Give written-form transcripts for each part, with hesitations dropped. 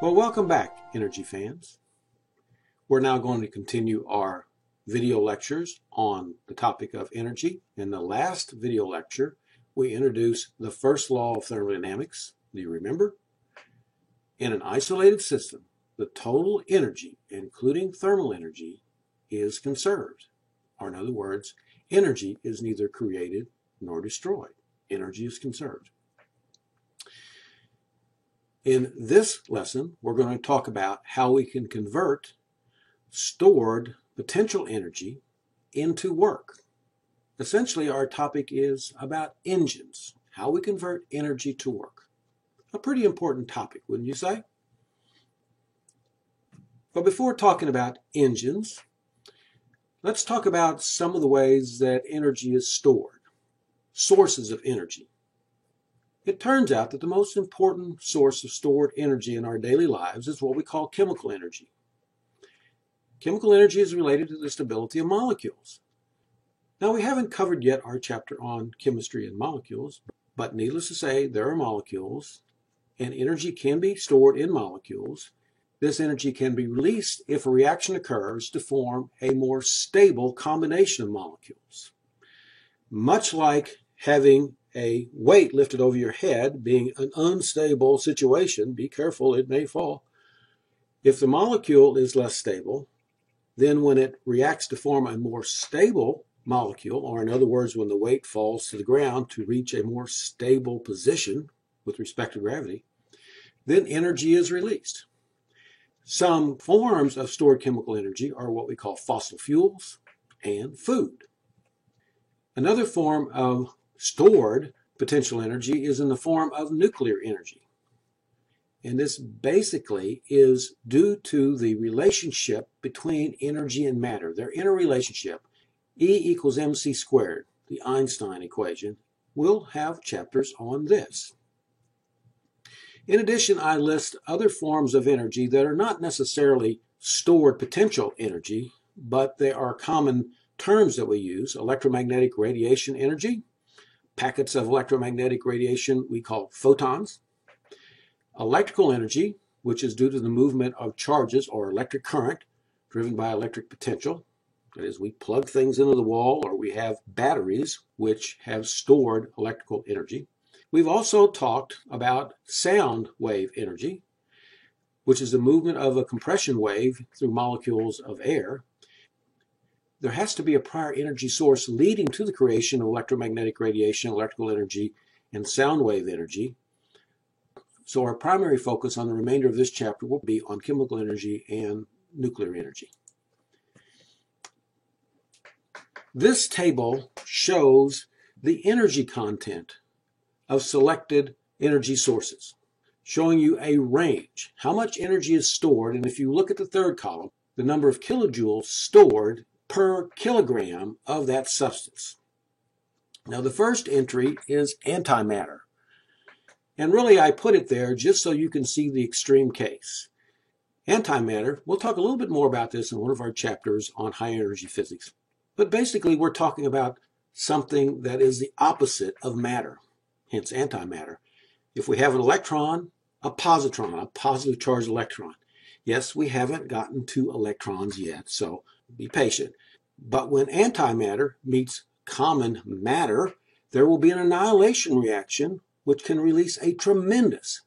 Well, welcome back, energy fans. We're now going to continue our video lectures on the topic of energy. In the last video lecture, we introduced the first law of thermodynamics. Do you remember? In an isolated system, the total energy, including thermal energy, is conserved. Or in other words, energy is neither created nor destroyed. Energy is conserved. In this lesson, we're going to talk about how we can convert stored potential energy into work. Essentially, our topic is about engines, how we convert energy to work. A pretty important topic, wouldn't you say? But before talking about engines, let's talk about some of the ways that energy is stored, sources of energy. It turns out that the most important source of stored energy in our daily lives is what we call chemical energy. Chemical energy is related to the stability of molecules. Now, we haven't covered yet our chapter on chemistry and molecules, but needless to say, there are molecules, and energy can be stored in molecules. This energy can be released if a reaction occurs to form a more stable combination of molecules. Much like having a weight lifted over your head being an unstable situation, be careful, it may fall. If the molecule is less stable, then when it reacts to form a more stable molecule, or in other words, when the weight falls to the ground to reach a more stable position with respect to gravity, then energy is released. Some forms of stored chemical energy are what we call fossil fuels and food. Another form of stored potential energy is in the form of nuclear energy. And this basically is due to the relationship between energy and matter, their interrelationship. E equals mc squared, the Einstein equation. We'll have chapters on this. In addition, I list other forms of energy that are not necessarily stored potential energy, but they are common terms that we use: electromagnetic radiation energy, packets of electromagnetic radiation we call photons, electrical energy, which is due to the movement of charges or electric current driven by electric potential. That is, we plug things into the wall, or we have batteries which have stored electrical energy. We've also talked about sound wave energy, which is the movement of a compression wave through molecules of air. There has to be a prior energy source leading to the creation of electromagnetic radiation, electrical energy, and sound wave energy. So our primary focus on the remainder of this chapter will be on chemical energy and nuclear energy. This table shows the energy content of selected energy sources, showing you a range, how much energy is stored, and if you look at the third column, the number of kilojoules stored per kilogram of that substance. Now, the first entry is antimatter. And really, I put it there just so you can see the extreme case. Antimatter, we'll talk a little bit more about this in one of our chapters on high energy physics. But basically, we're talking about something that is the opposite of matter, hence antimatter. If we have an electron, a positron, a positive charged electron. Yes, we haven't gotten to electrons yet, so be patient. But when antimatter meets common matter, there will be an annihilation reaction which can release a tremendous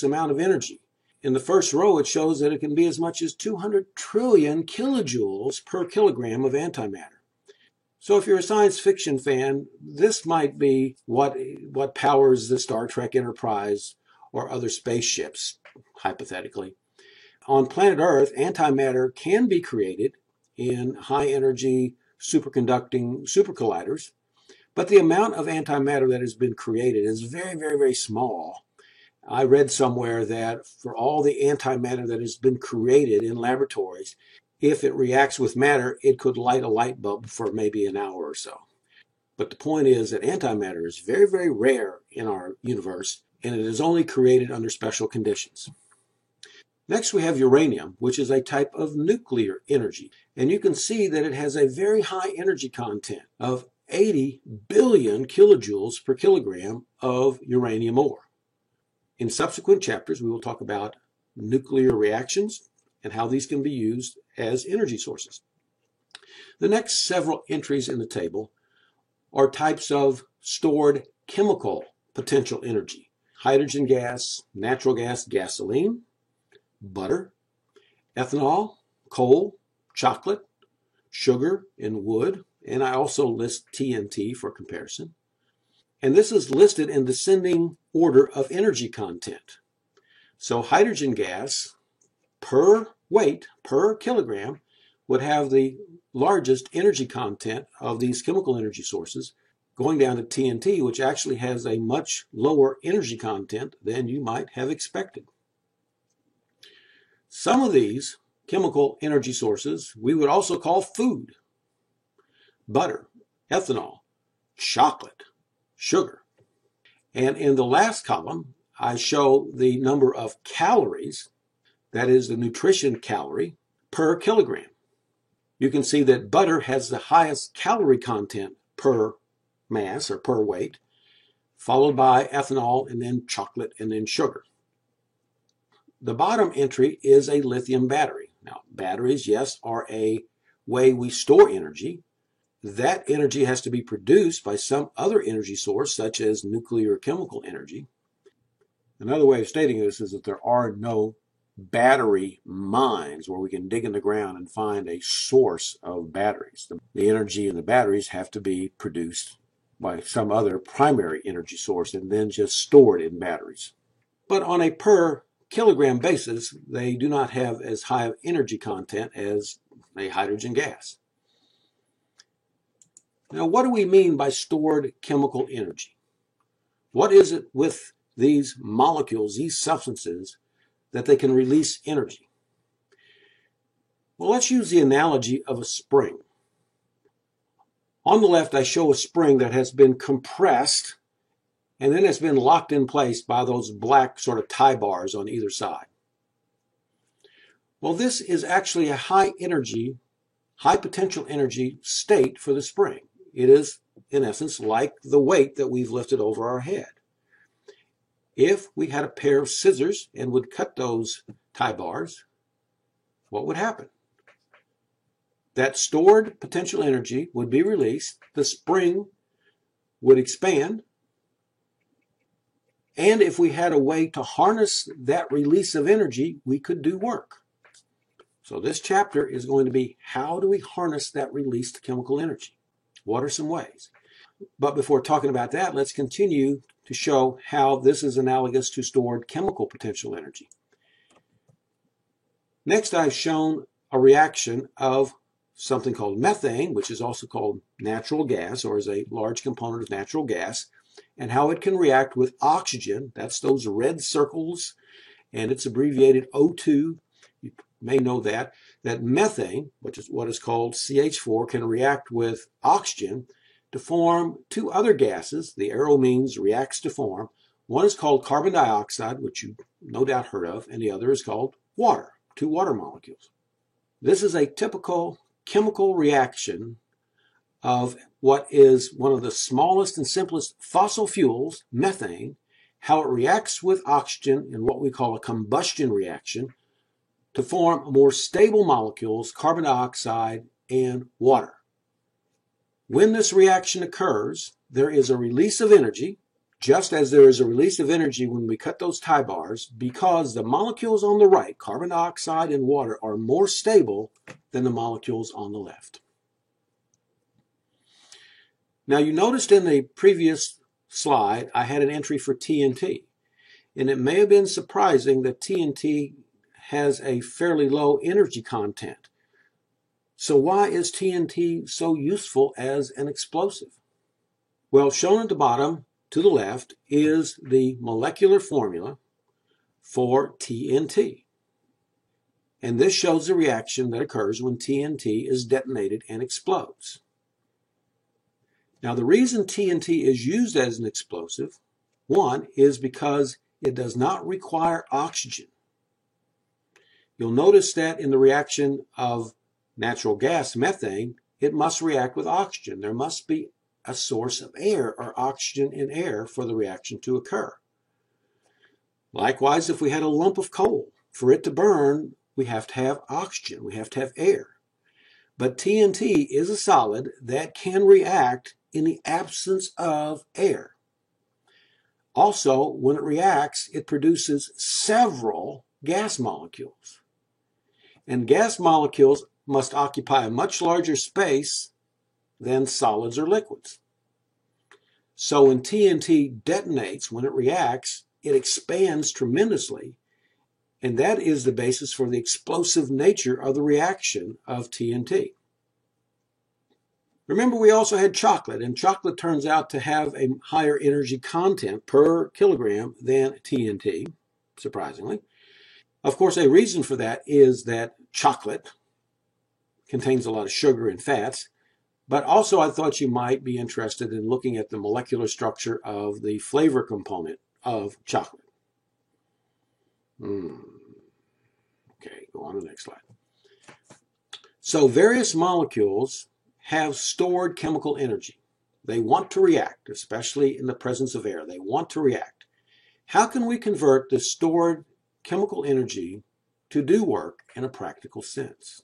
amount of energy. In the first row, it shows that it can be as much as 200 trillion kilojoules per kilogram of antimatter. So if you're a science fiction fan, this might be what powers the Star Trek Enterprise or other spaceships, hypothetically. On planet Earth, antimatter can be created in high-energy superconducting supercolliders, but the amount of antimatter that has been created is very small. I read somewhere that for all the antimatter that has been created in laboratories, if it reacts with matter, it could light a light bulb for maybe an hour or so. But the point is that antimatter is very rare in our universe, and it is only created under special conditions. Next, we have uranium, which is a type of nuclear energy. And you can see that it has a very high energy content of 80 billion kilojoules per kilogram of uranium ore. In subsequent chapters, we will talk about nuclear reactions and how these can be used as energy sources. The next several entries in the table are types of stored chemical potential energy: hydrogen gas, natural gas, gasoline, butter, ethanol, coal, chocolate, sugar, and wood. And I also list TNT for comparison. And this is listed in descending order of energy content. So hydrogen gas per weight, per kilogram, would have the largest energy content of these chemical energy sources, going down to TNT, which actually has a much lower energy content than you might have expected. Some of these chemical energy sources we would also call food: butter, ethanol, chocolate, sugar. And in the last column, I show the number of calories, that is the nutrition calorie, per kilogram. You can see that butter has the highest calorie content per mass or per weight, followed by ethanol and then chocolate and then sugar. The bottom entry is a lithium battery. Now, batteries, yes, are a way we store energy. That energy has to be produced by some other energy source, such as nuclear chemical energy. Another way of stating this is that there are no battery mines where we can dig in the ground and find a source of batteries. The energy in the batteries have to be produced by some other primary energy source and then just stored in batteries. But on a per kilogram basis, they do not have as high of energy content as a hydrogen gas. Now, what do we mean by stored chemical energy? What is it with these molecules, these substances, that they can release energy? Well, let's use the analogy of a spring. On the left, I show a spring that has been compressed and then it's been locked in place by those black sort of tie bars on either side. Well, this is actually a high energy, high potential energy state for the spring. It is, in essence, like the weight that we've lifted over our head. If we had a pair of scissors and would cut those tie bars, what would happen? That stored potential energy would be released, the spring would expand, and if we had a way to harness that release of energy, we could do work. So this chapter is going to be, how do we harness that released chemical energy? What are some ways? But before talking about that, let's continue to show how this is analogous to stored chemical potential energy. Next, I've shown a reaction of something called methane, which is also called natural gas, or is a large component of natural gas, and how it can react with oxygen. That's those red circles, and it's abbreviated O2. You may know that methane, which is what is called CH4, can react with oxygen to form two other gases. The arrow means reacts to form. One is called carbon dioxide, which you no doubt heard of, and the other is called water, two water molecules. This is a typical chemical reaction of what is one of the smallest and simplest fossil fuels, methane, how it reacts with oxygen in what we call a combustion reaction to form more stable molecules, carbon dioxide and water. When this reaction occurs, there is a release of energy, just as there is a release of energy when we cut those tie bars, because the molecules on the right, carbon dioxide and water, are more stable than the molecules on the left. Now, you noticed in the previous slide, I had an entry for TNT, and it may have been surprising that TNT has a fairly low energy content. So why is TNT so useful as an explosive? Well, shown at the bottom to the left is the molecular formula for TNT. And this shows the reaction that occurs when TNT is detonated and explodes. Now, the reason TNT is used as an explosive, one, is because it does not require oxygen. You'll notice that in the reaction of natural gas, methane, it must react with oxygen. There must be a source of air or oxygen in air for the reaction to occur. Likewise, if we had a lump of coal, For it to burn, we have to have oxygen, we have to have air. But TNT is a solid that can react in the absence of air. Also, when it reacts, it produces several gas molecules. And gas molecules must occupy a much larger space than solids or liquids. So when TNT detonates, when it reacts, it expands tremendously. And that is the basis for the explosive nature of the reaction of TNT. Remember, we also had chocolate, and chocolate turns out to have a higher energy content per kilogram than TNT, surprisingly. Of course, a reason for that is that chocolate contains a lot of sugar and fats, but also I thought you might be interested in looking at the molecular structure of the flavor component of chocolate. Okay, go on to the next slide. So various molecules have stored chemical energy. They want to react, especially in the presence of air. They want to react. How can we convert the stored chemical energy to do work in a practical sense?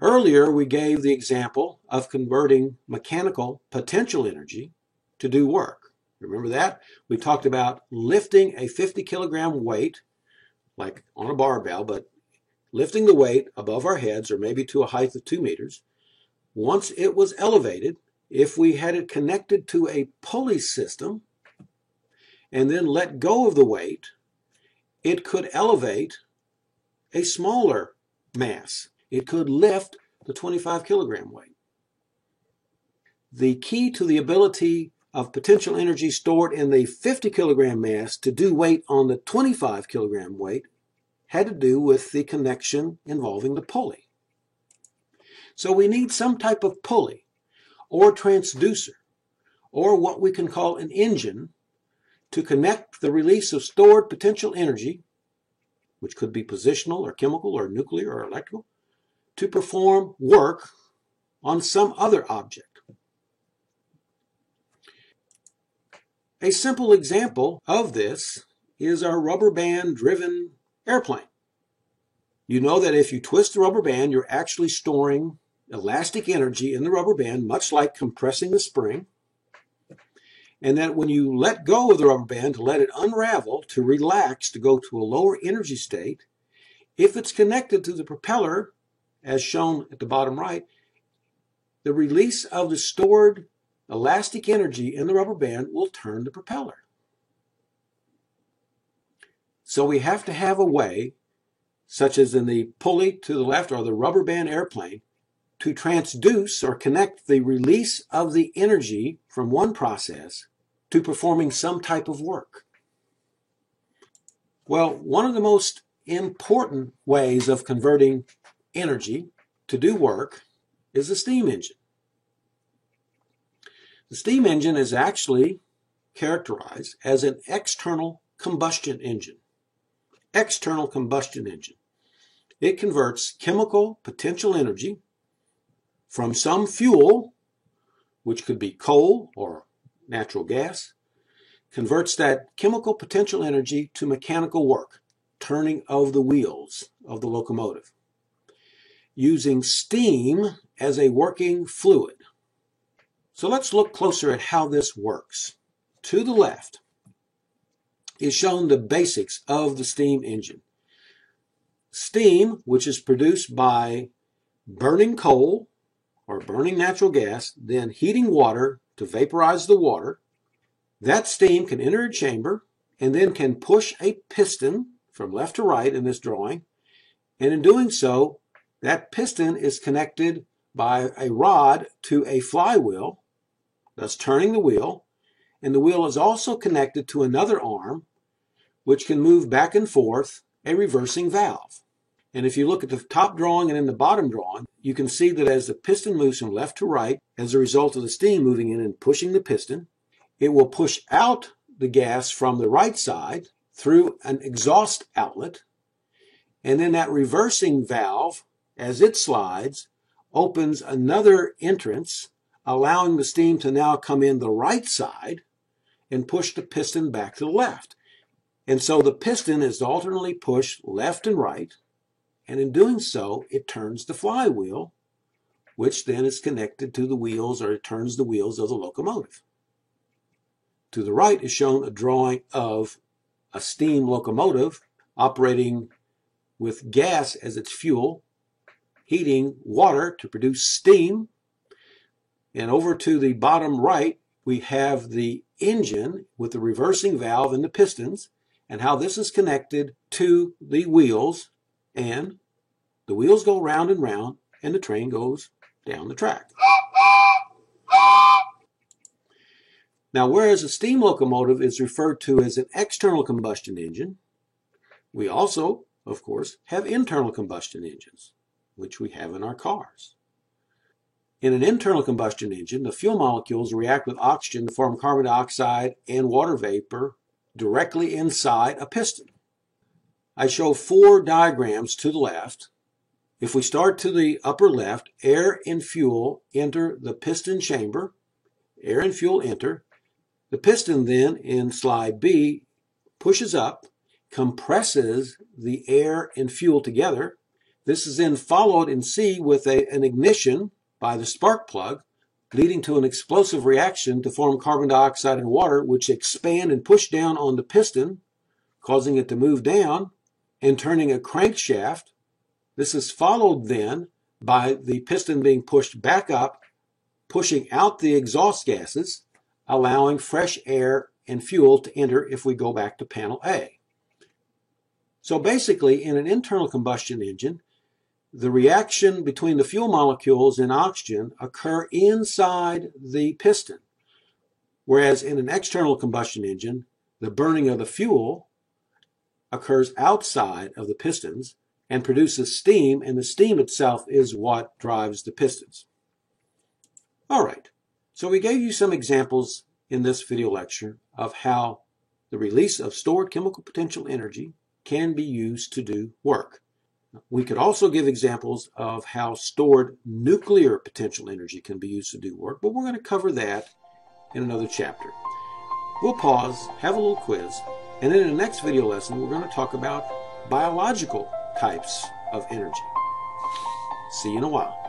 Earlier, we gave the example of converting mechanical potential energy to do work. Remember that? We talked about lifting a 50 kilogram weight, like on a barbell, but lifting the weight above our heads or maybe to a height of 2 meters. Once it was elevated, if we had it connected to a pulley system and then let go of the weight, it could elevate a smaller mass. It could lift the 25 kilogram weight. The key to the ability of potential energy stored in the 50 kilogram mass to do weight on the 25 kilogram weight had to do with the connection involving the pulley. So we need some type of pulley or transducer or what we can call an engine to connect the release of stored potential energy, which could be positional or chemical or nuclear or electrical, to perform work on some other object. A simple example of this is our rubber band driven airplane. You know that if you twist the rubber band, you're actually storing elastic energy in the rubber band, much like compressing the spring. And that when you let go of the rubber band to let it unravel, to relax, to go to a lower energy state, if it's connected to the propeller, as shown at the bottom right, the release of the stored elastic energy in the rubber band will turn the propeller. So we have to have a way, such as in the pulley to the left or the rubber band airplane, to transduce or connect the release of the energy from one process to performing some type of work. Well, one of the most important ways of converting energy to do work is the steam engine. The steam engine is actually characterized as an external combustion engine. External combustion engine. It converts chemical potential energy from some fuel, which could be coal or natural gas, converts that chemical potential energy to mechanical work, turning of the wheels of the locomotive, using steam as a working fluid. So let's look closer at how this works. To the left is shown the basics of the steam engine. Steam, which is produced by burning coal or burning natural gas, then heating water to vaporize the water. That steam can enter a chamber and then can push a piston from left to right in this drawing. And in doing so, that piston is connected by a rod to a flywheel, thus turning the wheel. And the wheel is also connected to another arm, which can move back and forth, a reversing valve. And if you look at the top drawing and in the bottom drawing, you can see that as the piston moves from left to right, as a result of the steam moving in and pushing the piston, it will push out the gas from the right side through an exhaust outlet. And then that reversing valve, as it slides, opens another entrance, allowing the steam to now come in the right side and push the piston back to the left. And so the piston is alternately pushed left and right, and in doing so, it turns the flywheel, which then is connected to the wheels, or it turns the wheels of the locomotive. To the right is shown a drawing of a steam locomotive operating with gas as its fuel, heating water to produce steam. And over to the bottom right, we have the engine with the reversing valve and the pistons, and how this is connected to the wheels, and the wheels go round and round, and the train goes down the track. Now, whereas a steam locomotive is referred to as an external combustion engine, we also, of course, have internal combustion engines, which we have in our cars. In an internal combustion engine, the fuel molecules react with oxygen to form carbon dioxide and water vapor directly inside a piston. I show 4 diagrams to the left. If we start to the upper left, air and fuel enter the piston chamber. Air and fuel enter. The piston then, in slide B, pushes up, compresses the air and fuel together. This is then followed in C with an ignition by the spark plug, leading to an explosive reaction to form carbon dioxide and water, which expand and push down on the piston, causing it to move down and turning a crankshaft. This is followed then by the piston being pushed back up, pushing out the exhaust gases, allowing fresh air and fuel to enter if we go back to panel A. So basically, in an internal combustion engine, the reaction between the fuel molecules and oxygen occur inside the piston, whereas in an external combustion engine, the burning of the fuel occurs outside of the pistons and produces steam, and the steam itself is what drives the pistons. All right, so we gave you some examples in this video lecture of how the release of stored chemical potential energy can be used to do work. We could also give examples of how stored nuclear potential energy can be used to do work, but we're going to cover that in another chapter. We'll pause, have a little quiz, and then in the next video lesson, we're going to talk about biological types of energy. See you in a while.